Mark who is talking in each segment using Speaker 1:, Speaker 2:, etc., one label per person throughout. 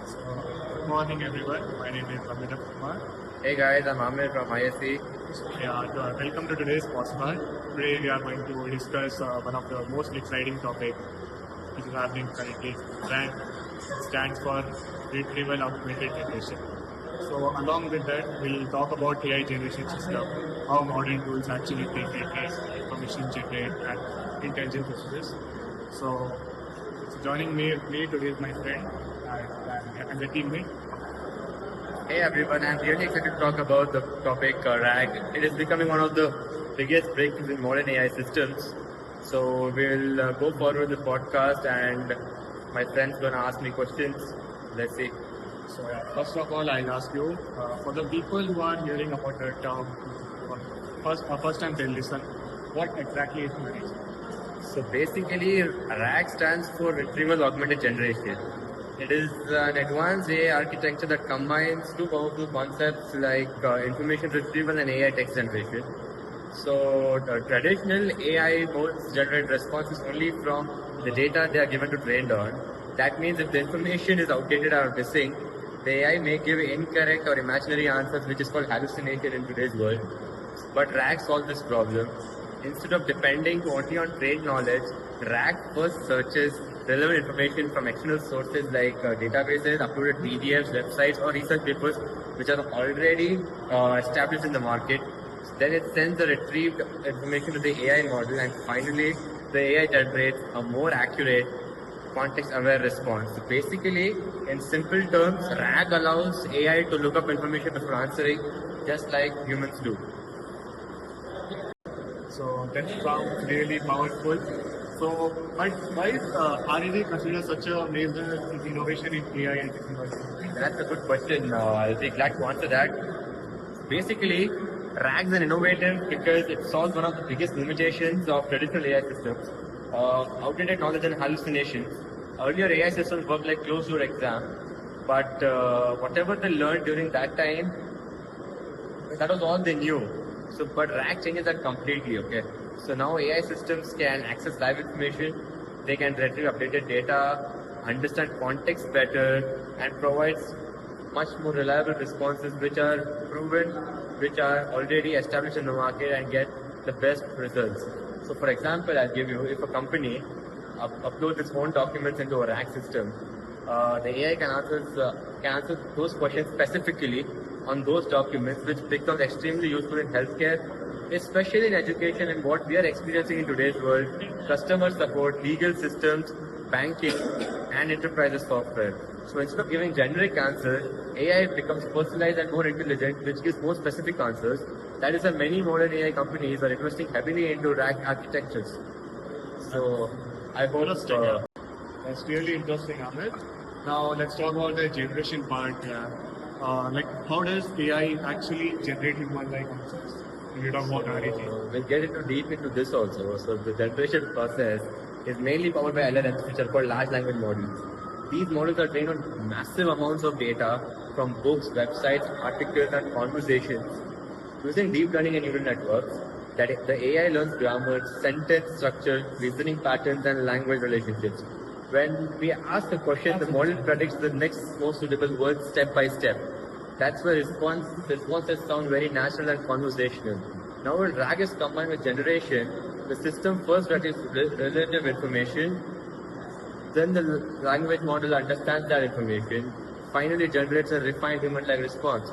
Speaker 1: Good morning, everyone. My name is Amita Kumar.
Speaker 2: Hey guys, I'm Amir from ISC.
Speaker 1: Welcome to today's podcast. Today we are going to discuss one of the most exciting topics which is happening currently. RAG stands for Retrieval Augmented Generation. So along with that, we'll talk about AI generation system, how modern tools actually take replace information generate and intelligent processes. So joining me today is my friend and the teammate.
Speaker 2: Hey everyone, I'm really excited to talk about the topic RAG. It is becoming one of the biggest breakthroughs in modern AI systems. So we'll go forward with the podcast and my friend's gonna ask me questions. Let's see.
Speaker 1: First of all, I'll ask you, for the people who are hearing about the term, first time they listen, what exactly is it?
Speaker 2: So basically, RAG stands for Retrieval Augmented Generation. It is an advanced AI architecture that combines two powerful concepts like information retrieval and AI text generation. So the traditional AI modes generate responses only from the data they are given to train on. That means if the information is outdated or missing, the AI may give incorrect or imaginary answers, which is called hallucination in today's world. But RAG solves this problem. Instead of depending only on trained knowledge, RAG first searches relevant information from external sources like databases, uploaded PDFs, websites, or research papers which are already established in the market. Then it sends the retrieved information to the AI model, and finally, the AI generates a more accurate, context-aware response. So basically, in simple terms, RAG allows AI to look up information before answering, just like humans do.
Speaker 1: So that sounds really powerful. So why is RAG considered such a major innovation in AI and technology?
Speaker 2: That's a good question. I'll be glad to answer that. Basically, RAG is an innovative because it solves one of the biggest limitations of traditional AI systems, outdated knowledge and hallucinations. Earlier AI systems worked like closed-door exam, but whatever they learned during that time, that was all they knew. So, but RAG changes that completely. Okay. So now AI systems can access live information. They can retrieve updated data, understand context better, and provides much more reliable responses, which are proven, which are already established in the market, and get the best results. So, for example, I'll give you: if a company uploads its own documents into a RAG system, the AI can answer those questions specifically on those documents, which becomes extremely useful in healthcare, especially in education and what we are experiencing in today's world: customer support, legal systems, banking, and enterprises software. So instead of giving generic answers, AI becomes personalized and more intelligent, which gives more specific answers. That is why many modern AI companies are investing heavily into RAG architectures. So I hope.
Speaker 1: That's really interesting, Amit. Now let's talk about the generation part. Like how does AI actually generate human-like answers? When you talk about RAG.
Speaker 2: We'll get into deep into this also. So the generation process is mainly powered by LLMs, which are called large language models. These models are trained on massive amounts of data from books, websites, articles, and conversations. Using deep learning and neural networks, that the AI learns grammar, sentence structure, reasoning patterns, and language relationships. When we ask a question, the model predicts the next most suitable word step by step. That's why responses sound very natural and conversational. Now when RAG is combined with generation, the system first retrieves relative information, then the language model understands that information, finally generates a refined human-like response.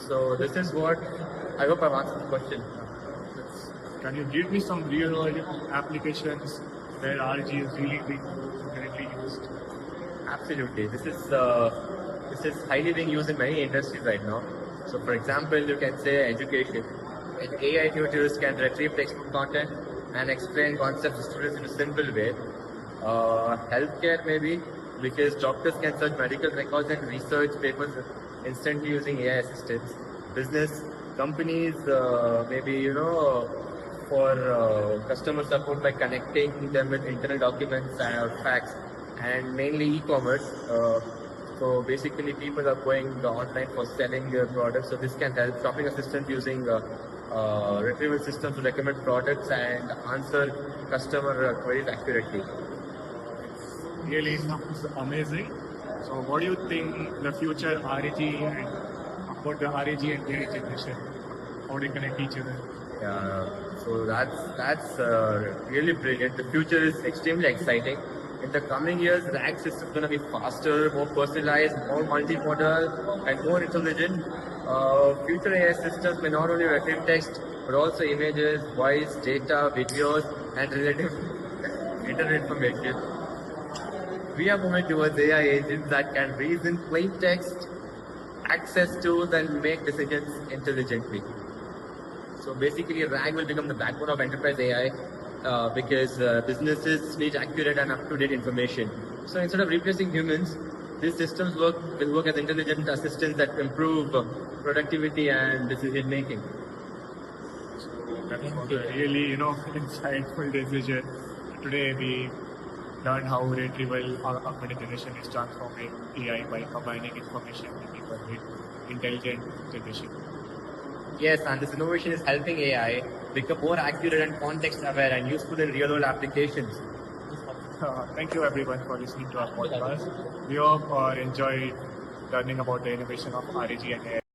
Speaker 2: So this is what, I hope I've answered the question.
Speaker 1: Can you give me some real-world applications where RAG is really being currently used?
Speaker 2: Absolutely. This is highly being used in many industries right now. So for example, you can say education. AI tutors can retrieve textbook content and explain concepts to students in a simple way. Healthcare maybe, because doctors can search medical records and research papers instantly using AI assistants. Business companies, maybe, for customer support by connecting them with internal documents or facts, and mainly e-commerce. So basically, people are going online for selling their products. So this can help shopping assistant using retrieval systems to recommend products and answer customer queries accurately.
Speaker 1: Really sounds amazing. So, what do you think the future RAG and about the RAG and AI generation? How they connect each other?
Speaker 2: Yeah, so that's really brilliant. The future is extremely exciting. In the coming years, RAG system is going to be faster, more personalized, more multimodal, and more intelligent. Future AI systems may not only retrieve text, but also images, voice, data, videos, and related internet information. We are moving towards AI agents that can reason plain text, access tools, and make decisions intelligently. So basically, RAG will become the backbone of enterprise AI because businesses need accurate and up-to-date information. So instead of replacing humans, these systems will work as intelligent assistants that improve productivity and decision making.
Speaker 1: That was a really, insightful decision. Today we learned how retrieval or augmented generation is transforming AI by combining information and people with intelligent generation.
Speaker 2: Yes, and this innovation is helping AI become more accurate and context-aware and useful in real-world applications.
Speaker 1: Thank you everyone for listening to our podcast. We hope enjoyed learning about the innovation of RAG and AI.